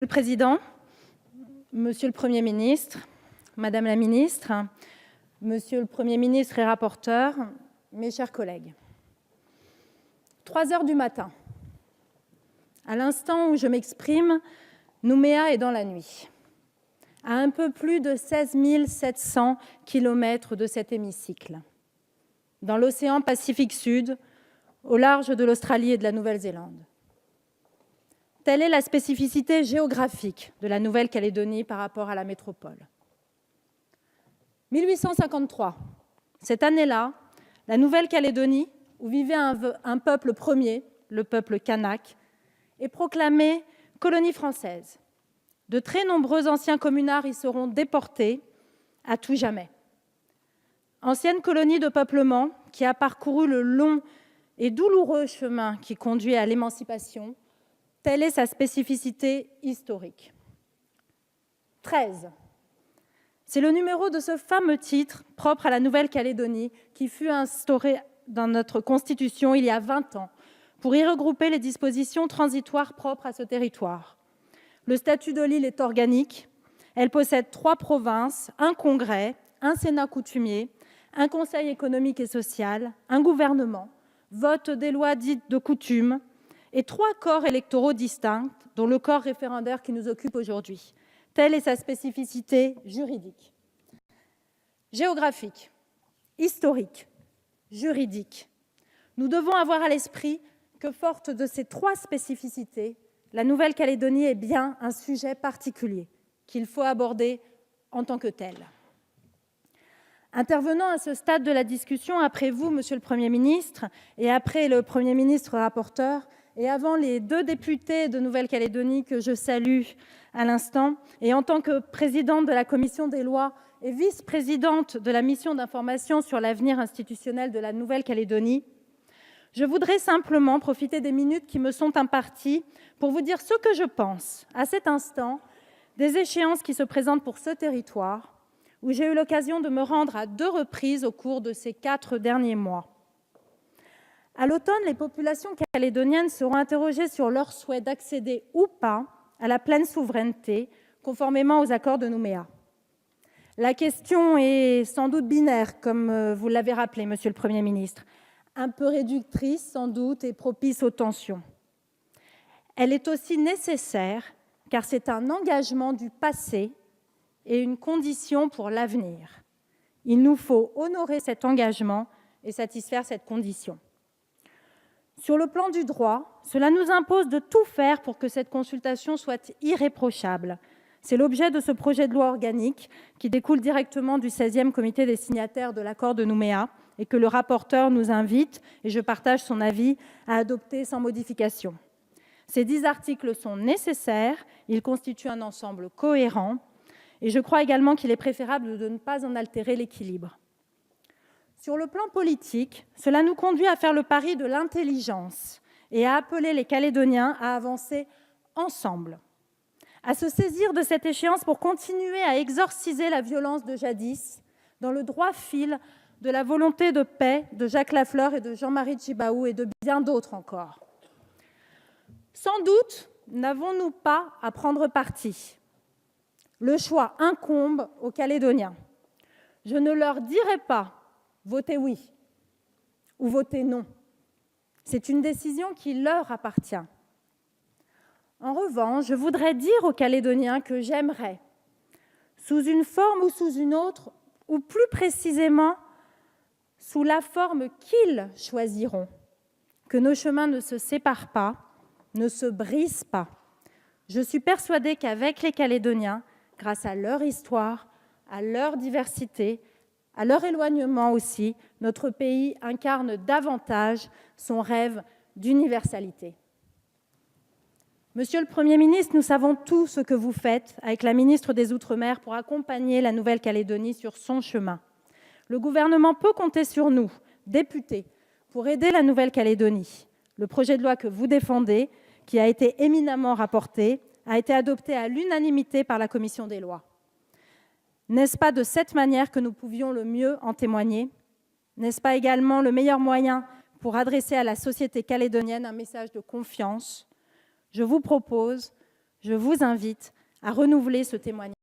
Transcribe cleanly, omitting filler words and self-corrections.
le Président, Monsieur le Premier ministre, Madame la Ministre, Monsieur le Premier ministre et rapporteur, mes chers collègues. 3 heures du matin. À l'instant où je m'exprime, Nouméa est dans la nuit. À un peu plus de 16 700 kilomètres de cet hémicycle, dans l'océan Pacifique Sud, au large de l'Australie et de la Nouvelle-Zélande. Telle est la spécificité géographique de la Nouvelle-Calédonie par rapport à la métropole. 1853, cette année-là, la Nouvelle-Calédonie, où vivait un peuple premier, le peuple kanak, est proclamée colonie française. De très nombreux anciens communards y seront déportés à tout jamais. Ancienne colonie de peuplement qui a parcouru le long et douloureux chemin qui conduit à l'émancipation, telle est sa spécificité historique. 13. C'est le numéro de ce fameux titre propre à la Nouvelle-Calédonie qui fut instauré dans notre Constitution il y a 20 ans pour y regrouper les dispositions transitoires propres à ce territoire. Le statut de l'île est organique. Elle possède 3 provinces, un congrès, un sénat coutumier, un conseil économique et social, un gouvernement, vote des lois dites de coutume et 3 corps électoraux distincts, dont le corps référendaire qui nous occupe aujourd'hui. Telle est sa spécificité juridique. Géographique, historique, juridique. Nous devons avoir à l'esprit que, forte de ces 3 spécificités, la Nouvelle-Calédonie est bien un sujet particulier qu'il faut aborder en tant que tel. Intervenant à ce stade de la discussion, après vous, Monsieur le Premier ministre, et après le Premier ministre rapporteur, et avant les 2 députés de Nouvelle-Calédonie que je salue à l'instant, et en tant que présidente de la Commission des lois et vice-présidente de la mission d'information sur l'avenir institutionnel de la Nouvelle-Calédonie, je voudrais simplement profiter des minutes qui me sont imparties pour vous dire ce que je pense, à cet instant, des échéances qui se présentent pour ce territoire, où j'ai eu l'occasion de me rendre à 2 reprises au cours de ces 4 derniers mois. À l'automne, les populations calédoniennes seront interrogées sur leur souhait d'accéder ou pas à la pleine souveraineté, conformément aux accords de Nouméa. La question est sans doute binaire, comme vous l'avez rappelé, Monsieur le Premier ministre, un peu réductrice sans doute et propice aux tensions. Elle est aussi nécessaire, car c'est un engagement du passé et une condition pour l'avenir. Il nous faut honorer cet engagement et satisfaire cette condition. Sur le plan du droit, cela nous impose de tout faire pour que cette consultation soit irréprochable. C'est l'objet de ce projet de loi organique qui découle directement du 16e comité des signataires de l'accord de Nouméa et que le rapporteur nous invite, et je partage son avis, à adopter sans modification. Ces 10 articles sont nécessaires, ils constituent un ensemble cohérent, et je crois également qu'il est préférable de ne pas en altérer l'équilibre. Sur le plan politique, cela nous conduit à faire le pari de l'intelligence et à appeler les Calédoniens à avancer ensemble, à se saisir de cette échéance pour continuer à exorciser la violence de jadis dans le droit fil de la volonté de paix de Jacques Lafleur et de Jean-Marie Tjibaou et de bien d'autres encore. Sans doute n'avons-nous pas à prendre parti. Le choix incombe aux Calédoniens. Je ne leur dirai pas « votez oui » ou « votez non ». C'est une décision qui leur appartient. En revanche, je voudrais dire aux Calédoniens que j'aimerais, sous une forme ou sous une autre, ou plus précisément sous la forme qu'ils choisiront, que nos chemins ne se séparent pas, ne se brisent pas. Je suis persuadée qu'avec les Calédoniens, grâce à leur histoire, à leur diversité, à leur éloignement aussi, notre pays incarne davantage son rêve d'universalité. Monsieur le Premier ministre, nous savons tout ce que vous faites avec la ministre des Outre-mer pour accompagner la Nouvelle-Calédonie sur son chemin. Le gouvernement peut compter sur nous, députés, pour aider la Nouvelle-Calédonie. Le projet de loi que vous défendez, qui a été éminemment rapporté, a été adopté à l'unanimité par la Commission des lois. N'est-ce pas de cette manière que nous pouvions le mieux en témoigner? N'est-ce pas également le meilleur moyen pour adresser à la société calédonienne un message de confiance? Je vous propose Je vous invite à renouveler ce témoignage.